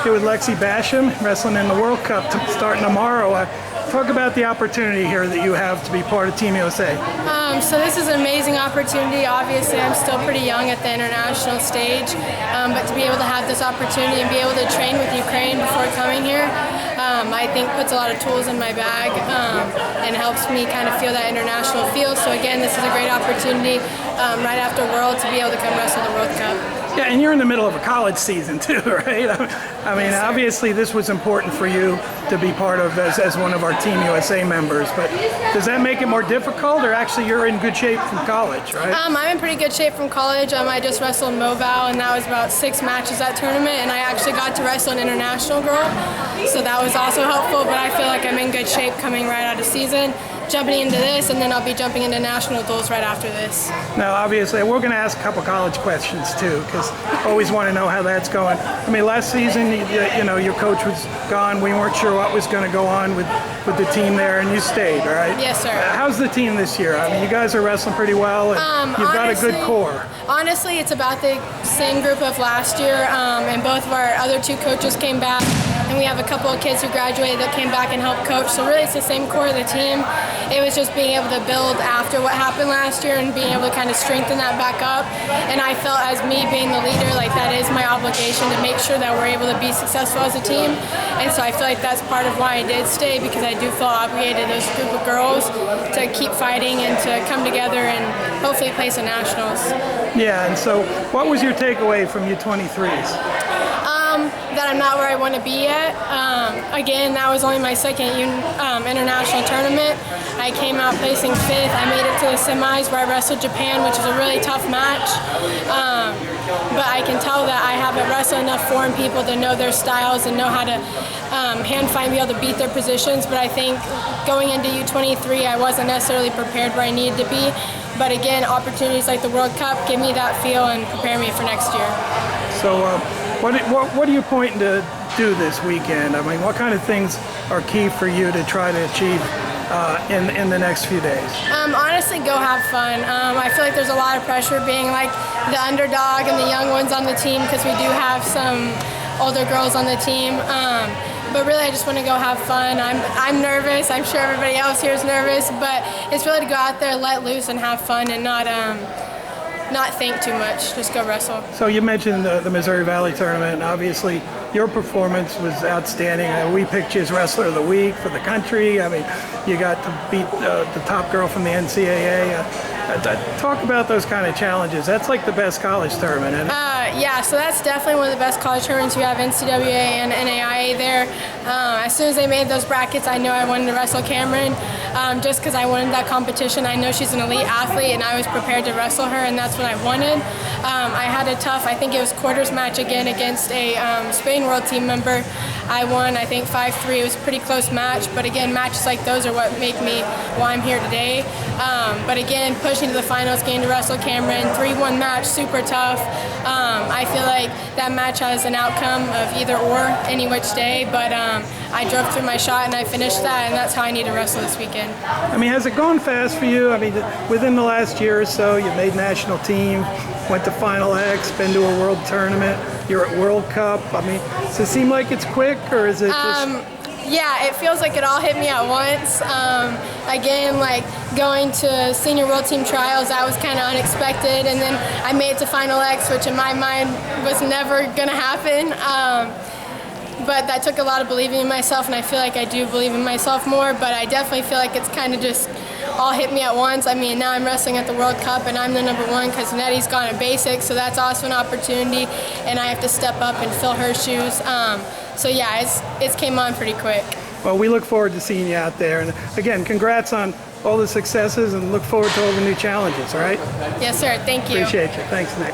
here with Lexie Basham, wrestling in the World Cup starting tomorrow. Talk about the opportunity here that you have to be part of Team USA. So this is an amazing opportunity. Obviously, I'm still pretty young at the international stage, but to be able to have this opportunity and be able to train with Ukraine before coming here, I think puts a lot of tools in my bag and helps me kind of feel that international feel. So again, this is a great opportunity right after World to be able to come wrestle the World Cup. Yeah, and you're in the middle of a college season too, right? I mean, Yes, obviously this was important for you to be part of as one of our Team USA members, but does that make it more difficult, or actually you're in good shape from college, right? I'm in pretty good shape from college. I just wrestled Moval, and that was about 6 matches that tournament, and I actually got to wrestle an international girl, so that was also helpful, but I feel like I'm in good shape coming right out of season, jumping into this, and then I'll be jumping into national duels right after this. Now, obviously, we're going to ask a couple college questions too, because I always want to know how that's going. I mean, last season, you know, your coach was gone. We weren't sure what was going to go on with the team there, and you stayed, all right? Yes, sir. How's the team this year? I mean, you guys are wrestling pretty well, and you've got a good core. Honestly, it's about the same group of last year, and both of our other 2 coaches came back, and we have a couple of kids who graduated that came back and helped coach, so really it's the same core of the team. It was just being able to build after what happened last year and being able to kind of strengthen that back up, and I felt as me being the leader, like that is my obligation to make sure that we're able to be successful as a team, and so I feel like that's part of why I did stay, because I do feel obligated to those group of girls to keep fighting and to come together and hopefully place in nationals. Yeah, and so what was your takeaway from U23s? That I'm not where I want to be yet. Again, that was only my second international tournament. I came out placing 5th. I made it to the semis where I wrestled Japan, which is a really tough match. But I can tell that I haven't wrestled enough foreign people to know their styles and know how to hand fight and be able to beat their positions. But I think going into U23, I wasn't necessarily prepared where I needed to be. But again, opportunities like the World Cup give me that feel and prepare me for next year. So what are you pointing to do this weekend? I mean, what kind of things are key for you to try to achieve in the next few days? Honestly, go have fun. I feel like there's a lot of pressure being like the underdog and the young ones on the team, because we do have some older girls on the team. But really, I just want to go have fun. I'm nervous. I'm sure everybody else here is nervous, but it's really to go out there, let loose, and have fun, and not think too much. Just go wrestle. So you mentioned the Missouri Valley tournament, and obviously your performance was outstanding. We picked you as Wrestler of the Week for the country. I mean, you got to beat the top girl from the NCAA. Talk about those kind of challenges. That's like the best college tournament, isn't it? Yeah, so that's definitely one of the best college tournaments. You have NCAA and NAIA there. As soon as they made those brackets, I knew I wanted to wrestle Cameron, just because I wanted that competition. I know she's an elite athlete, and I was prepared to wrestle her, and that's what I wanted. I had a tough, I think it was quarters match again against a Spain World Team member. I won, I think 5-3. It was a pretty close match, but again, matches like those are what make me why I'm here today. But again, pushing to the finals, getting to wrestle Cameron, 3-1 match, super tough. I feel like that match has an outcome of either or, any which day, but I drove through my shot and I finished that, and that's how I need to wrestle this weekend. I mean, has it gone fast for you? I mean, within the last year or so, you made national team, went to Final X, been to a world tournament, you're at World Cup. I mean, does it seem like it's quick, or is it just... Yeah, it feels like it all hit me at once. Again, like going to senior world team trials, that was kind of unexpected, and then I made it to Final X, which in my mind was never gonna happen. But that took a lot of believing in myself, and I feel like I do believe in myself more, but I definitely feel like it's kind of just all hit me at once. I mean, now I'm wrestling at the World Cup, and I'm the #1 because Nettie's gone in basics, so that's also an opportunity, and I have to step up and fill her shoes. So yeah, it's came on pretty quick. Well, we look forward to seeing you out there. And again, congrats on all the successes, and look forward to all the new challenges, all right? Yes, sir. Thank you. Appreciate you. Thanks, Nick.